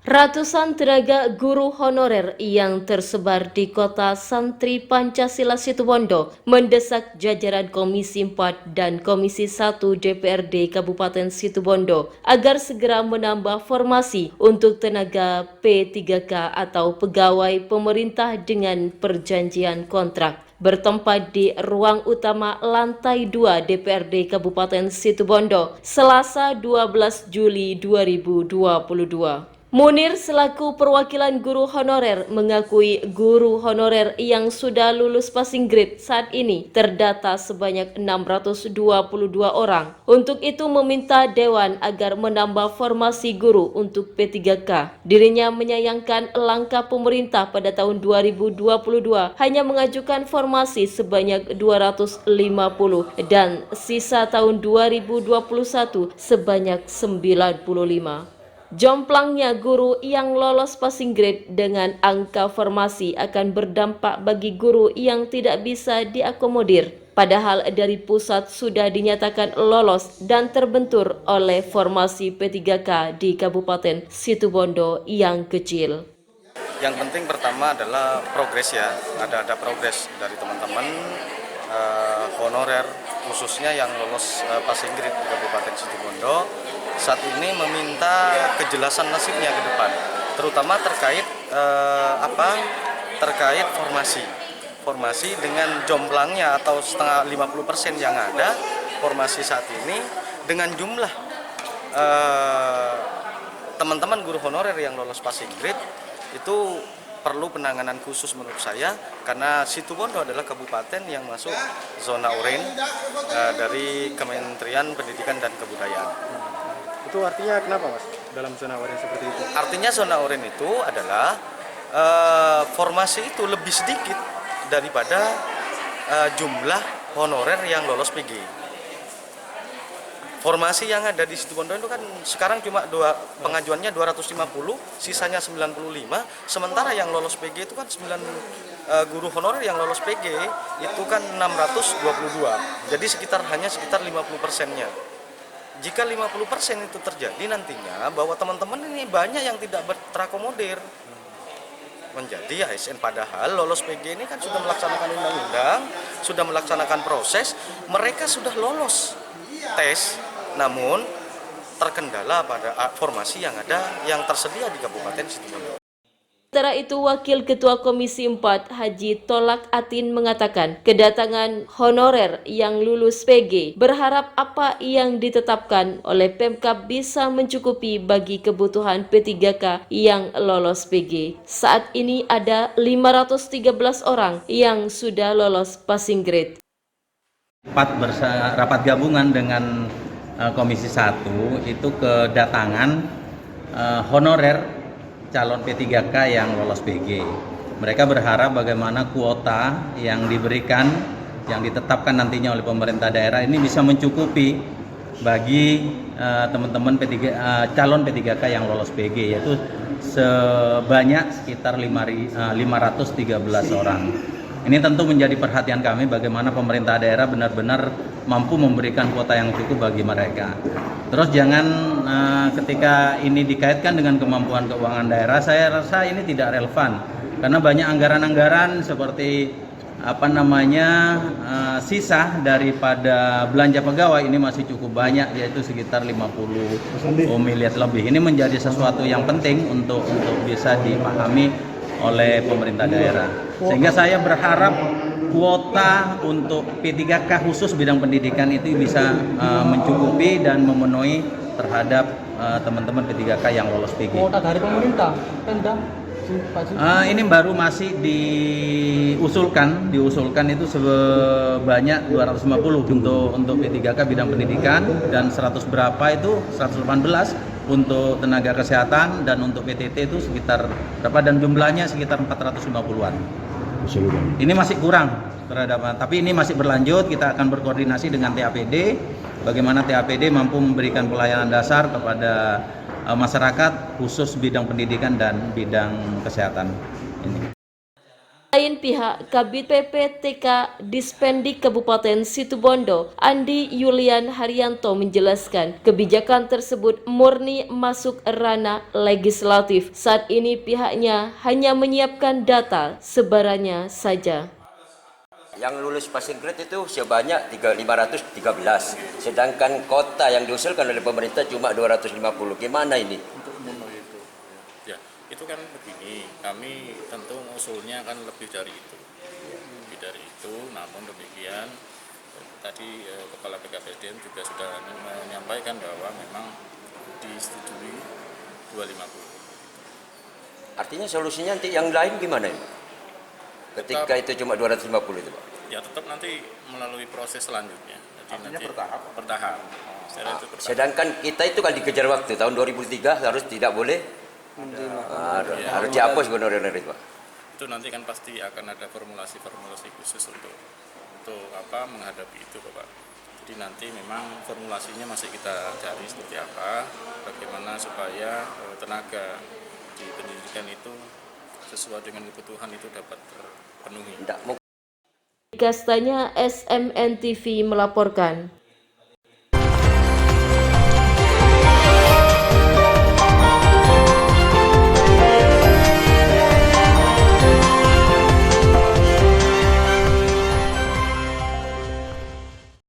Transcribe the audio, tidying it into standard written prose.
Ratusan tenaga guru honorer yang tersebar di kota Santri Pancasila Situbondo mendesak jajaran Komisi 4 dan Komisi 1 DPRD Kabupaten Situbondo agar segera menambah formasi untuk tenaga P3K atau pegawai pemerintah dengan perjanjian kontrak bertempat di ruang utama lantai 2 DPRD Kabupaten Situbondo, Selasa 12 Juli 2022. Munir selaku perwakilan guru honorer mengakui guru honorer yang sudah lulus passing grade saat ini terdata sebanyak 622 orang. Untuk itu meminta Dewan agar menambah formasi guru untuk P3K. Dirinya menyayangkan langkah pemerintah pada tahun 2022 hanya mengajukan formasi sebanyak 250 dan sisa tahun 2021 sebanyak 95. Jomplangnya guru yang lolos passing grade dengan angka formasi akan berdampak bagi guru yang tidak bisa diakomodir. Padahal dari pusat sudah dinyatakan lolos dan terbentur oleh formasi P3K di Kabupaten Situbondo yang kecil. Yang penting pertama adalah progres ya, ada progres dari teman-teman honorer khususnya yang lolos passing grade di Kabupaten Situbondo saat ini meminta kejelasan nasibnya ke depan, terutama terkait terkait formasi dengan jomblangnya atau setengah 50% yang ada formasi saat ini dengan jumlah teman-teman guru honorer yang lolos passing grade itu perlu penanganan khusus menurut saya, karena Situbondo adalah kabupaten yang masuk zona oranye dari Kementerian Pendidikan dan Kebudayaan. Itu artinya kenapa Mas dalam zona oranye seperti itu? Artinya zona oranye itu adalah formasi itu lebih sedikit daripada jumlah honorer yang lolos PG. Formasi yang ada di Situbondo itu kan sekarang cuma pengajuannya 250, sisanya 95, sementara yang lolos PG itu kan 9 guru honorer yang lolos PG itu kan 622. Jadi hanya sekitar 50%-nya. Jika 50% itu terjadi nantinya bahwa teman-teman ini banyak yang tidak terakomodir menjadi ASN, padahal lolos PG ini kan sudah melaksanakan undang-undang, sudah melaksanakan proses, mereka sudah lolos tes, namun terkendala pada formasi yang ada yang tersedia di Kabupaten Situbondo. Sementara itu, Wakil Ketua Komisi 4 Haji Tolak Atin mengatakan kedatangan honorer yang lulus PG berharap apa yang ditetapkan oleh Pemkab bisa mencukupi bagi kebutuhan P3K yang lolos PG. Saat ini ada 513 orang yang sudah lolos passing grade. Rapat gabungan dengan Komisi 1 itu kedatangan honorer calon P3K yang lolos PG. Mereka berharap bagaimana kuota yang diberikan, yang ditetapkan nantinya oleh pemerintah daerah ini bisa mencukupi bagi teman-teman calon P3K yang lolos PG, yaitu sebanyak sekitar 513 orang. Ini tentu menjadi perhatian kami bagaimana pemerintah daerah benar-benar mampu memberikan kuota yang cukup bagi mereka. Terus jangan ketika ini dikaitkan dengan kemampuan keuangan daerah, saya rasa ini tidak relevan karena banyak anggaran-anggaran seperti sisa daripada belanja pegawai ini masih cukup banyak, yaitu sekitar 50 miliar lebih. Ini menjadi sesuatu yang penting untuk bisa dipahami oleh pemerintah daerah. Sehingga saya berharap kuota untuk P3K khusus bidang pendidikan itu bisa mencukupi dan memenuhi terhadap teman-teman P3K yang lolos PG. Kuota dari pemerintah, Pemda? Ini baru masih diusulkan itu sebanyak 250 untuk P3K bidang pendidikan dan 100 berapa itu 118 untuk tenaga kesehatan, dan untuk PTT itu sekitar berapa dan jumlahnya sekitar 450-an. Ini masih kurang tapi ini masih berlanjut. Kita akan berkoordinasi dengan TAPD bagaimana TAPD mampu memberikan pelayanan dasar kepada masyarakat khusus bidang pendidikan dan bidang kesehatan ini. Selain pihak Kabid PPTK Dispendik Kabupaten Situbondo, Andi Yulian Haryanto menjelaskan kebijakan tersebut murni masuk ranah legislatif. Saat ini pihaknya hanya menyiapkan data sebarannya saja. Yang lulus passing grade itu sebanyak 513, sedangkan kota yang diusulkan oleh pemerintah cuma 250. Gimana ini? Ya, itu kan begini, kami tentu usulnya kan lebih dari itu. Lebih dari itu, namun demikian tadi Kepala BKPDN juga sudah menyampaikan bahwa memang disetujui 250. Artinya solusinya nanti yang lain gimana ini? Ketika itu cuma 250 itu, Pak. Ya tetap nanti melalui proses selanjutnya. Jadi nanti bertahap. Sedangkan kita itu kan dikejar waktu tahun 2003 harus tidak boleh harus dihapus honorer itu, Pak. Itu nanti kan pasti akan ada formulasi khusus untuk menghadapi itu, Bapak. Jadi nanti memang formulasinya masih kita cari seperti apa, bagaimana supaya tenaga di pendidikan itu sesuai dengan kebutuhan itu dapat terpenuhi. Kastanya SMN TV melaporkan.